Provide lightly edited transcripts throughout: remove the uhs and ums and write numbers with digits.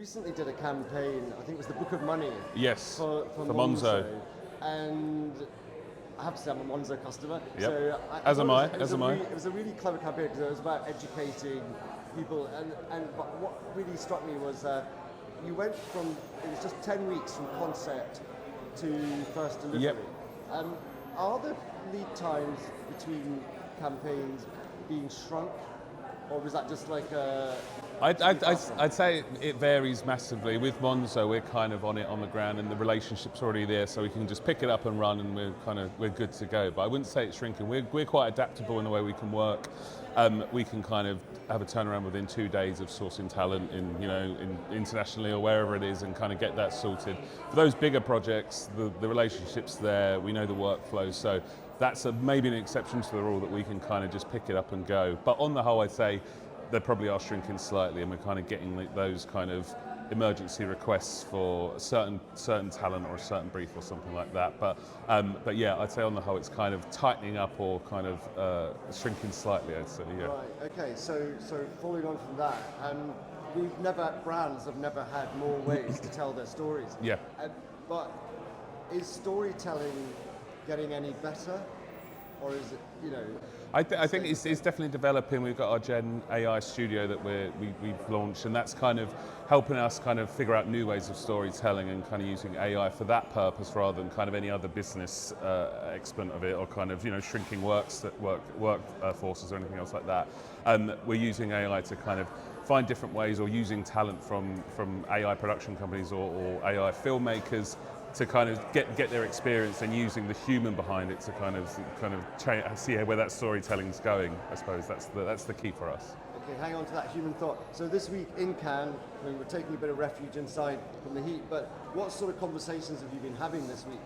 recently did a campaign, I think it was the Book of Money. Yes, For Monzo. And I have to say I'm a Monzo customer. Yep. So As am I. It was a really clever campaign because it was about educating people. But what really struck me was you went from, it was just 10 weeks from concept to first delivery. Yep. Are the lead times between campaigns being shrunk? Or was that just like a... I'd say it varies massively. With Monzo, we're kind of on it on the ground, and the relationship's already there, so we can just pick it up and run, and we're good to go. But I wouldn't say it's shrinking. We're quite adaptable in the way we can work. We can kind of have a turnaround within 2 days of sourcing talent in internationally or wherever it is, and kind of get that sorted. For those bigger projects, the relationship's there. We know the workflows, so that's maybe an exception to the rule that we can kind of just pick it up and go. But on the whole, I'd say they probably are shrinking slightly, and we're kind of getting those kind of emergency requests for certain talent or a certain brief or something like that. But yeah, I'd say on the whole it's kind of tightening up or kind of shrinking slightly, I'd say. Yeah. Right. Okay. So following on from that, brands have never had more ways to tell their stories. Yeah. But is storytelling getting any better, or is it, I think it's definitely developing. We've got our Gen AI studio that we've launched, and that's kind of helping us kind of figure out new ways of storytelling and kind of using AI for that purpose rather than kind of any other business exponent of it, or kind of shrinking workforces or anything else like that. We're using AI to kind of find different ways, or using talent from AI production companies or AI filmmakers to kind of get their experience, and using the human behind it to kind of see where that storytelling's going. I suppose that's the key for us. Okay, hang on to that human thought. So this week in Cannes, we're taking a bit of refuge inside from the heat, but what sort of conversations have you been having this week?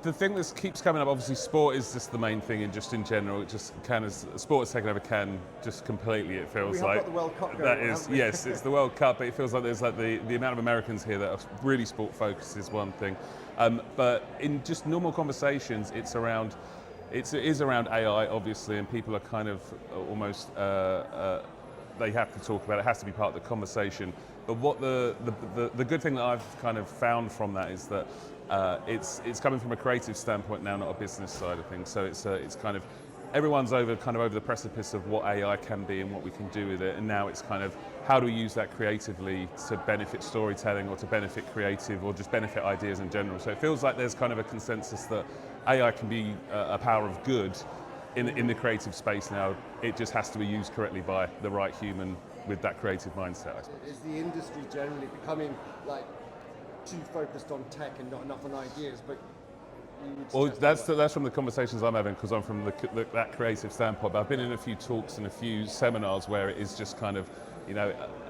The thing that keeps coming up, obviously sport is just the main thing, and just in general, sport has taken over Cannes just completely, it feels like. We have got the World Cup going. That is, yes, it's the World Cup, but it feels like there's like the amount of Americans here that are really sport focused is one thing. But in just normal conversations, it is around AI, obviously, and people are kind of almost they have to talk about it. It has to be part of the conversation. But what the good thing that I've kind of found from that is that it's coming from a creative standpoint now, not a business side of things. So it's kind of everyone's over the precipice of what AI can be and what we can do with it, and now it's kind of how do we use that creatively to benefit storytelling, or to benefit creative, or just benefit ideas in general. So it feels like there's kind of a consensus that AI can be a power of good in the creative space now. It just has to be used correctly by the right human with that creative mindset, I suppose. Is the industry generally becoming like too focused on tech and not enough on ideas? But well, that's from the conversations I'm having, because I'm from that creative standpoint. But I've been in a few talks and a few seminars where it is just kind of,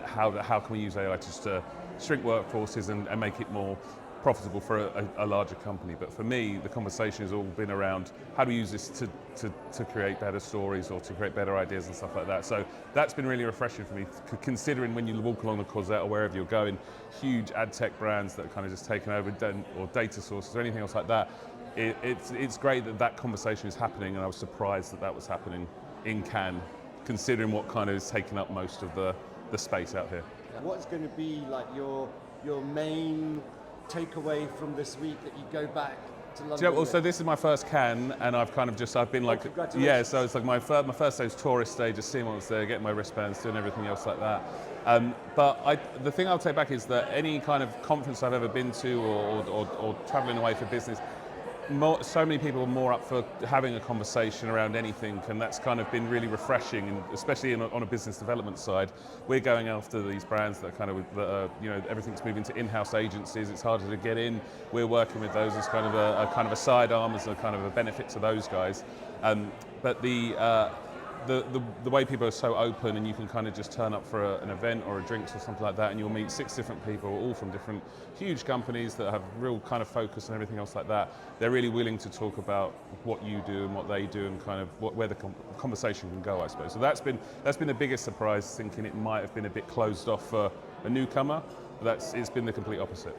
how can we use AI just to shrink workforces and make it more profitable for a larger company. But for me, the conversation has all been around how do we use this to create better stories, or to create better ideas and stuff like that. So that's been really refreshing for me, considering when you walk along the Corsette or wherever you're going, huge ad tech brands that are kind of just taken over, or data sources or anything else like that. It's great that conversation is happening, and I was surprised that was happening in Cannes, considering what kind of is taking up most of the space out here. What's going to be like your main takeaway from this week that you go back to London? So this is my first Cannes, and I've been like, yeah, so it's like my first day's tourist day, just seeing what's there, getting my wristbands, doing everything else like that. But the thing I'll take back is that any kind of conference I've ever been to, or traveling away for business, so many people are more up for having a conversation around anything, and that's kind of been really refreshing, and especially on a business development side. We're going after these brands that everything's moving to in-house agencies. It's harder to get in. We're working with those as kind of a sidearm, as a kind of a benefit to those guys. But the way people are so open, and you can kind of just turn up for an event or a drinks or something like that, and you'll meet 6 different people, all from different huge companies that have real kind of focus and everything else like that. They're really willing to talk about what you do and what they do, and kind of where the conversation can go, I suppose. So that's been the biggest surprise, thinking it might have been a bit closed off for a newcomer. But it's been the complete opposite.